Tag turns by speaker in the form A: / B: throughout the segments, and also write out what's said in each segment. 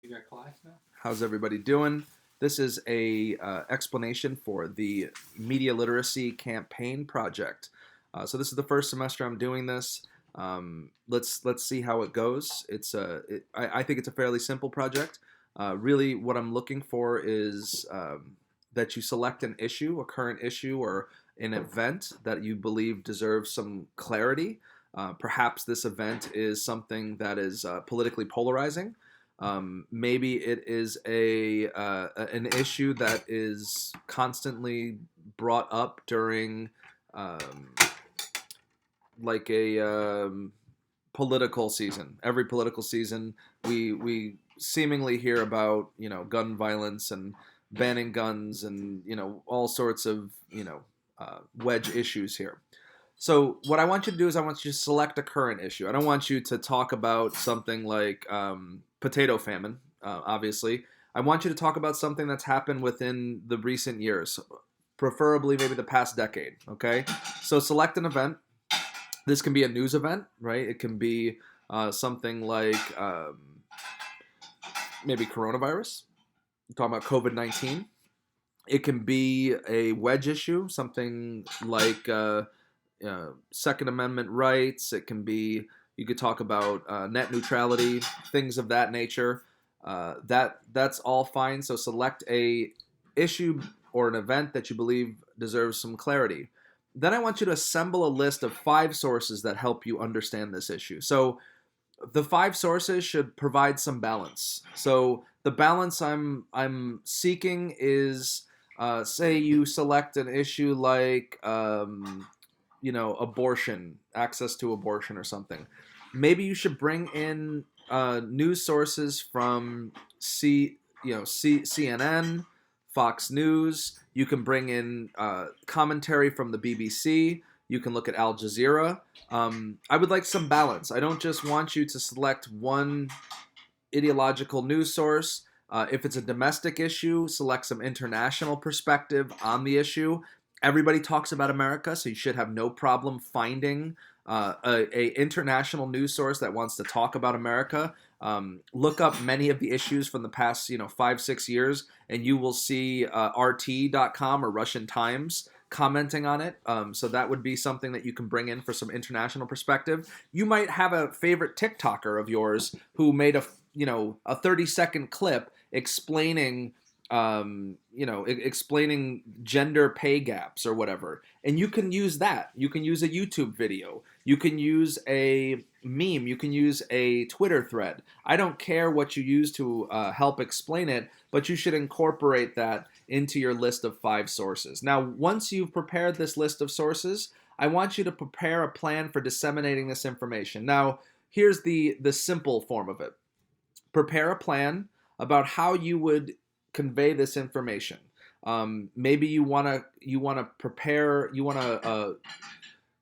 A: You got class now?
B: How's everybody doing? This is a explanation for the Media Literacy Campaign Project. So this is the first semester I'm doing this. Let's see how it goes. I think it's a fairly simple project. Really, what I'm looking for is that you select an issue, a current issue, or an event that you believe deserves some clarity. Perhaps this event is something that is politically polarizing. Maybe it is an issue that is constantly brought up during um, like a political season. Every political season, we seemingly hear about gun violence and banning guns and all sorts of wedge issues here. So what I want you to do is I want you to select a current issue. I don't want you to talk about something like potato famine, obviously. I want you to talk about something that's happened within the recent years, preferably maybe the past decade, okay? So select an event. This can be a news event, right? It can be something like maybe coronavirus. You're talking about COVID-19. It can be a wedge issue, something like Second Amendment rights. It can be, you could talk about net neutrality, things of that nature. That's all fine. So select a issue or an event that you believe deserves some clarity. Then I want you to assemble a list of 5 sources that help you understand this issue. So the 5 sources should provide some balance. So the balance I'm seeking is, say you select an issue like abortion, access to abortion or something. Maybe you should bring in news sources from CNN, Fox News. You can bring in commentary from the BBC. You can look at Al Jazeera. I would like some balance. I don't just want you to select one ideological news source. If it's a domestic issue, select some international perspective on the issue. Everybody talks about America, so you should have no problem finding a international news source that wants to talk about America. Look up many of the issues from the past 5-6 years, and you will see RT.com or Russian Times commenting on it. So that would be something that you can bring in for some international perspective. You might have a favorite TikToker of yours who made a 30-second clip explaining explaining gender pay gaps or whatever. And you can use that. You can use a YouTube video. You can use a meme. You can use a Twitter thread. I don't care what you use to help explain it, but you should incorporate that into your list of 5 sources. Now, once you've prepared this list of sources, I want you to prepare a plan for disseminating this information. Now, here's the simple form of it. Prepare a plan about how you would convey this information. Maybe you want to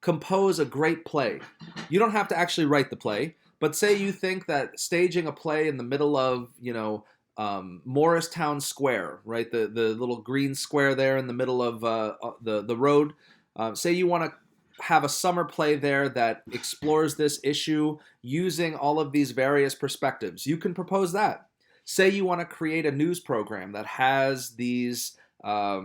B: compose a great play. You don't have to actually write the play, but say you think that staging a play in the middle of Morristown Square, right, the little green square there in the middle of the road. Say you want to have a summer play there that explores this issue using all of these various perspectives. You can propose that. Say you want to create a news program that has these all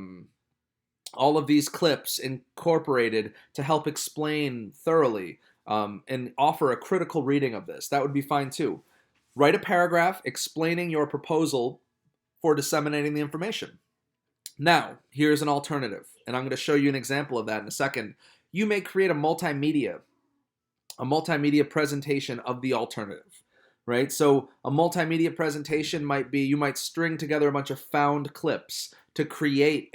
B: of these clips incorporated to help explain thoroughly and offer a critical reading of this. That would be fine too. Write a paragraph explaining your proposal for disseminating the information. Now, here's an alternative, and I'm going to show you an example of that in a second. You may create a multimedia presentation of the alternative. Right? So a multimedia presentation might be, you might string together a bunch of found clips to create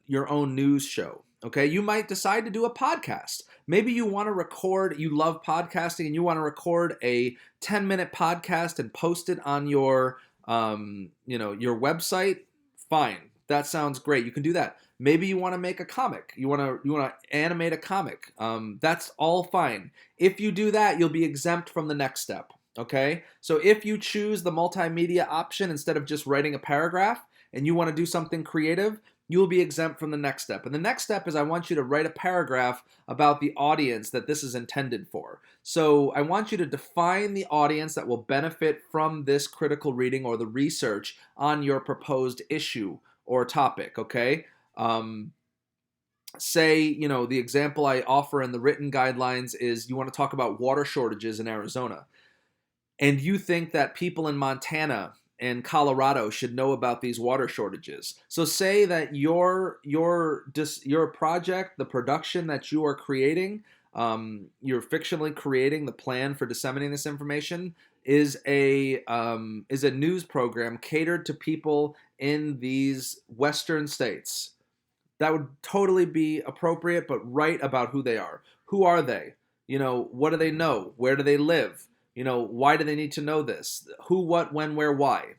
B: your own news show. Okay? You might decide to do a podcast. Maybe you want to record, you love podcasting and you want to record a 10-minute podcast and post it on your website. Fine. That sounds great. You can do that. Maybe you want to make a comic. You want to animate a comic. That's all fine. If you do that, you'll be exempt from the next step. Okay? So if you choose the multimedia option instead of just writing a paragraph and you want to do something creative, you will be exempt from the next step. And the next step is I want you to write a paragraph about the audience that this is intended for. So I want you to define the audience that will benefit from this critical reading or the research on your proposed issue or topic, okay? Say, the example I offer in the written guidelines is you want to talk about water shortages in Arizona. And you think that people in Montana and Colorado should know about these water shortages. So say that your project, the production that you are creating, you're fictionally creating the plan for disseminating this information is a news program catered to people in these Western states. That would totally be appropriate, but write about who they are. Who are they? What do they know? Where do they live? Why do they need to know this? Who, what, when, where, why?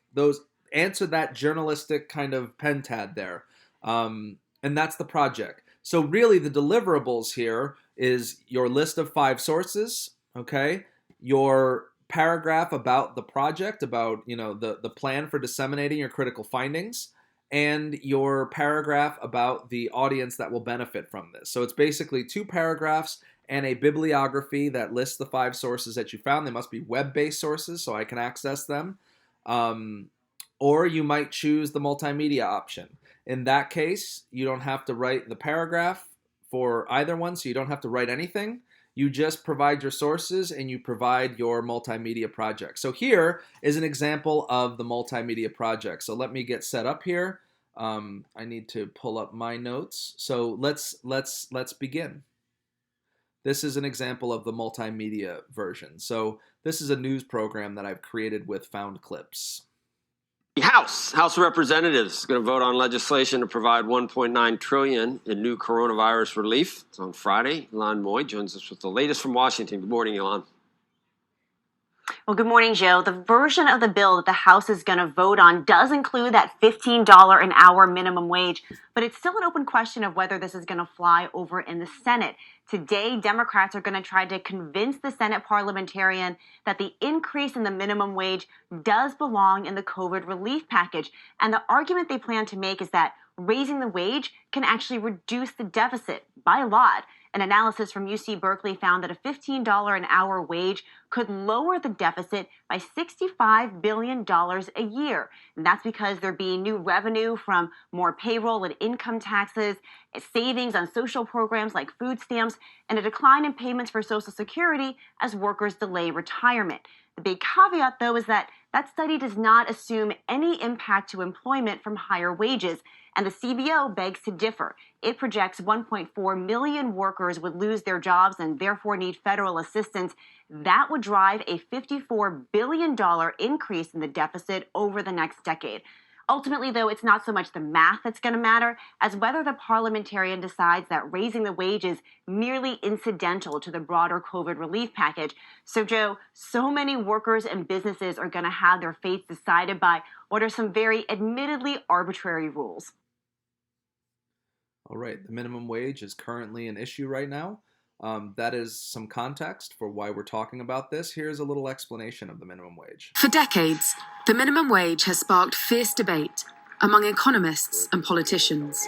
B: Answer that journalistic kind of pentad there. And that's the project. So really the deliverables here is your list of 5 sources, okay? Your paragraph about the project, about, the plan for disseminating your critical findings, and your paragraph about the audience that will benefit from this. So it's basically 2 paragraphs and a bibliography that lists the 5 sources that you found. They must be web-based sources so I can access them. Or you might choose the multimedia option. In that case, you don't have to write the paragraph for either one, so you don't have to write anything. You just provide your sources and you provide your multimedia project. So here is an example of the multimedia project. So let me get set up here. I need to pull up my notes. So let's begin. This is an example of the multimedia version. So this is a news program that I've created with found clips.
A: The House of Representatives is going to vote on legislation to provide $1.9 trillion in new coronavirus relief. It's on Friday. Ylan Moy joins us with the latest from Washington. Good morning, Ylan.
C: Well, good morning, Joe. The version of the bill that the House is going to vote on does include that $15 an hour minimum wage, but it's still an open question of whether this is going to fly over in the Senate. Today, Democrats are going to try to convince the Senate parliamentarian that the increase in the minimum wage does belong in the COVID relief package. And the argument they plan to make is that raising the wage can actually reduce the deficit by a lot. An analysis from UC Berkeley found that a $15 an hour wage could lower the deficit by $65 billion a year. And that's because there'd be new revenue from more payroll and income taxes, savings on social programs like food stamps, and a decline in payments for Social Security as workers delay retirement. The big caveat, though, is that study does not assume any impact to employment from higher wages, and the CBO begs to differ. It projects 1.4 million workers would lose their jobs and therefore need federal assistance. That would drive a $54 billion increase in the deficit over the next decade. Ultimately, though, it's not so much the math that's going to matter as whether the parliamentarian decides that raising the wage is merely incidental to the broader COVID relief package. So, Joe, so many workers and businesses are going to have their fates decided by what are some very admittedly arbitrary rules.
B: All right, the minimum wage is currently an issue right now. That is some context for why we're talking about this. Here's a little explanation of the minimum wage.
D: For decades, the minimum wage has sparked fierce debate among economists and politicians.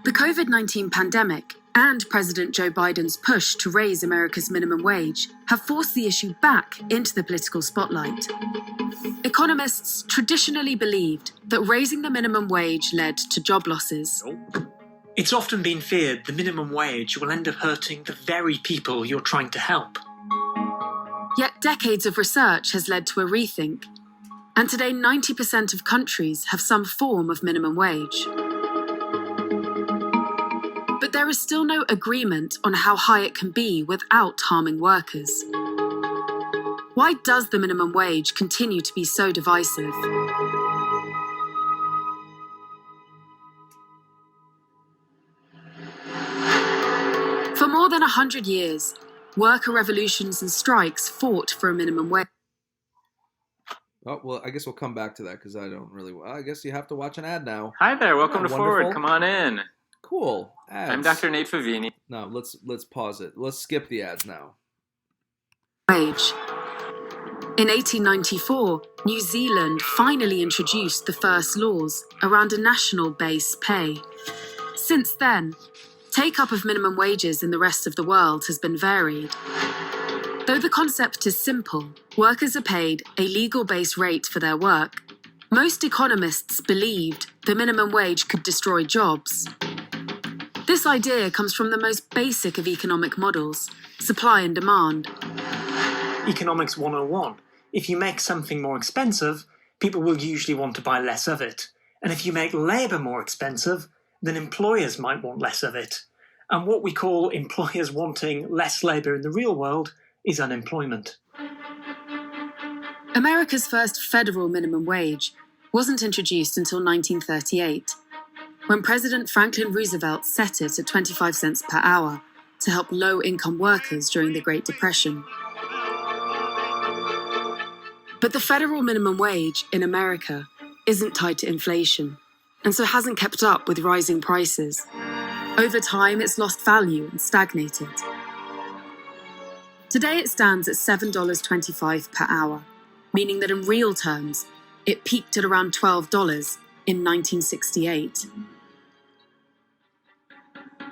D: The COVID-19 pandemic and President Joe Biden's push to raise America's minimum wage have forced the issue back into the political spotlight. Economists traditionally believed that raising the minimum wage led to job losses.
E: It's often been feared the minimum wage will end up hurting the very people you're trying to help.
D: Yet decades of research has led to a rethink, and today 90% of countries have some form of minimum wage. But there is still no agreement on how high it can be without harming workers. Why does the minimum wage continue to be so divisive? For more than 100 years, worker revolutions and strikes fought for a minimum wage.
B: Oh, well, I guess we'll come back to that because I don't really... I guess you have to watch an ad now.
F: Hi there, welcome to
B: wonderful?
F: Forward. Come on in.
B: Cool. Ads.
F: I'm Dr. Nate Favini.
B: No, let's pause it. Let's skip the ads now.
D: Wage. In 1894, New Zealand finally introduced the first laws around a national base pay. Since then, take-up of minimum wages in the rest of the world has been varied. Though the concept is simple, workers are paid a legal base rate for their work. Most economists believed the minimum wage could destroy jobs. This idea comes from the most basic of economic models, supply and demand.
E: Economics 101. If you make something more expensive, people will usually want to buy less of it. And if you make labour more expensive, then employers might want less of it. And what we call employers wanting less labour in the real world is unemployment.
D: America's first federal minimum wage wasn't introduced until 1938, when President Franklin Roosevelt set it at 25 cents per hour to help low-income workers during the Great Depression. But the federal minimum wage in America isn't tied to inflation, and so hasn't kept up with rising prices. Over time, it's lost value and stagnated. Today, it stands at $7.25 per hour, meaning that in real terms, it peaked at around $12 in 1968.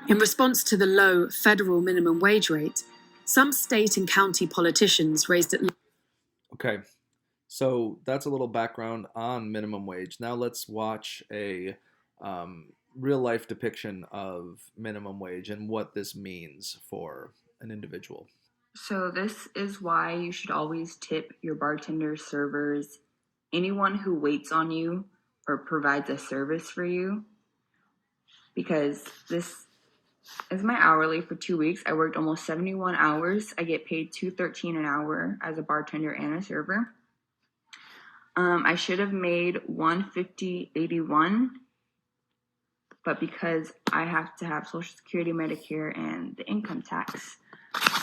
D: In response to the low federal minimum wage rate, some state and county politicians raised it.
B: Okay, so that's a little background on minimum wage. Now let's watch a real-life depiction of minimum wage and what this means for an individual.
F: So this is why you should always tip your bartenders, servers, anyone who waits on you or provides a service for you, because this is my hourly for 2 weeks. I worked almost 71 hours. I get paid $2.13 an hour as a bartender and a server. I should have made $150.81, but because I have to have Social Security, Medicare, and the income tax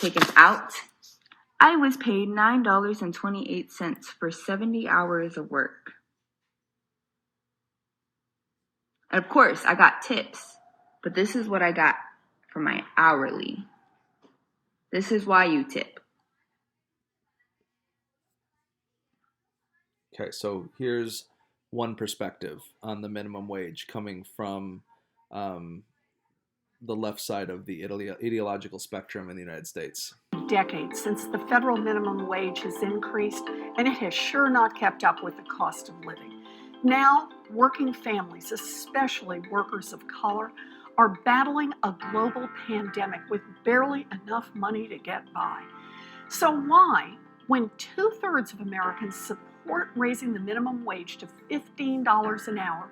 F: taken out, I was paid $9.28 for 70 hours of work. And of course, I got tips, but this is what I got for my hourly. This is why you tip.
B: Okay, so here's one perspective on the minimum wage coming from the left side of the ideological spectrum in the United States.
G: Decades since the federal minimum wage has increased, and it has sure not kept up with the cost of living. Now, working families, especially workers of color, are battling a global pandemic with barely enough money to get by. So why, when 2/3 of Americans support raising the minimum wage to $15 an hour,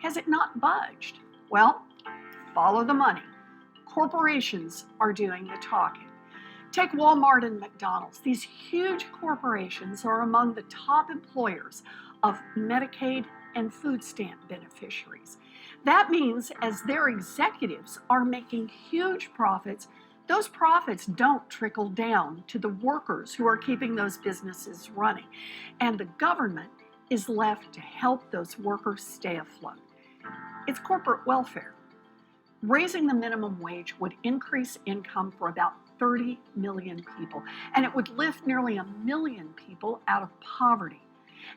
G: has it not budged? Well, follow the money. Corporations are doing the talking. Take Walmart and McDonald's. These huge corporations are among the top employers of Medicaid and food stamp beneficiaries. That means as their executives are making huge profits, those profits don't trickle down to the workers who are keeping those businesses running. And the government is left to help those workers stay afloat. It's corporate welfare. Raising the minimum wage would increase income for about 30 million people, and it would lift nearly 1 million people out of poverty.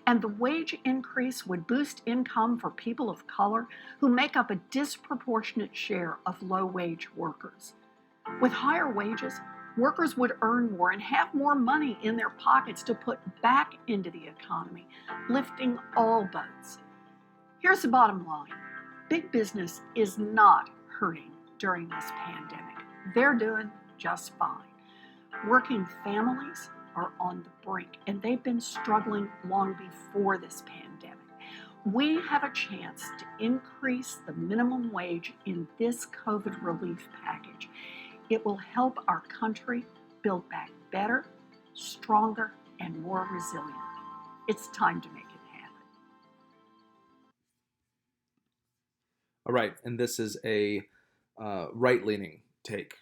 G: And the wage increase would boost income for people of color who make up a disproportionate share of low-wage workers. With higher wages, workers would earn more and have more money in their pockets to put back into the economy, lifting all boats. Here's the bottom line. Big business is not hurting during this pandemic. They're doing just fine. Working families are on the brink, and they've been struggling long before this pandemic. We have a chance to increase the minimum wage in this COVID relief package. It will help our country build back better, stronger, and more resilient. It's time to make it happen.
B: All right, and this is a right-leaning take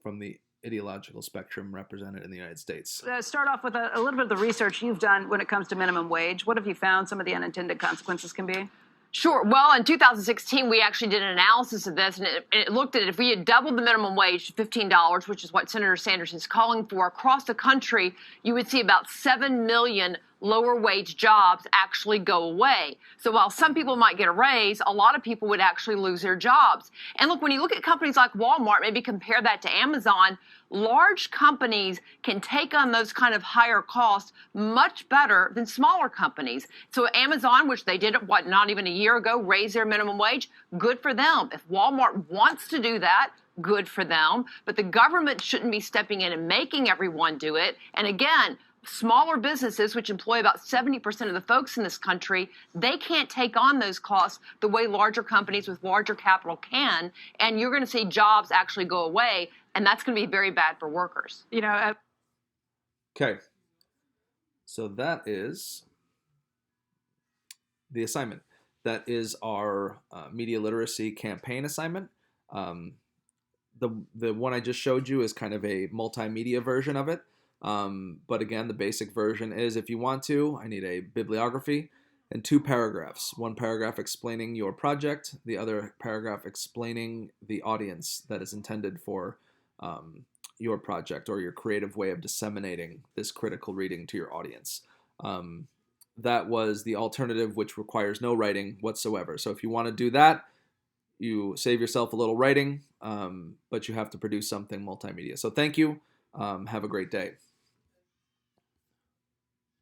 B: from the ideological spectrum represented in the United States.
H: Start off with a little bit of the research you've done when it comes to minimum wage. What have you found some of the unintended consequences can be? Sure. Well, in 2016, we actually did an analysis of this, and it looked at if we had doubled the minimum wage to $15, which is what Senator Sanders is calling for, across the country, you would see about 7 million lower wage jobs actually go away. So while some people might get a raise, a lot of people would actually lose their jobs. And look, when you look at companies like Walmart, maybe compare that to Amazon, large companies can take on those kind of higher costs much better than smaller companies. So Amazon, which they did, not even a year ago, raise their minimum wage, good for them. If Walmart wants to do that, good for them. But the government shouldn't be stepping in and making everyone do it. And again, smaller businesses, which employ about 70% of the folks in this country, they can't take on those costs the way larger companies with larger capital can. And you're going to see jobs actually go away. And that's going to be very bad for workers.
B: Okay. So that is the assignment. That is our media literacy campaign assignment. The one I just showed you is kind of a multimedia version of it. But again, the basic version is, if you want to, I need a bibliography and 2 paragraphs. 1 paragraph explaining your project, the other paragraph explaining the audience that is intended for your project or your creative way of disseminating this critical reading to your audience. That was the alternative, which requires no writing whatsoever. So if you want to do that, you save yourself a little writing, but you have to produce something multimedia. So thank you. Have a great day.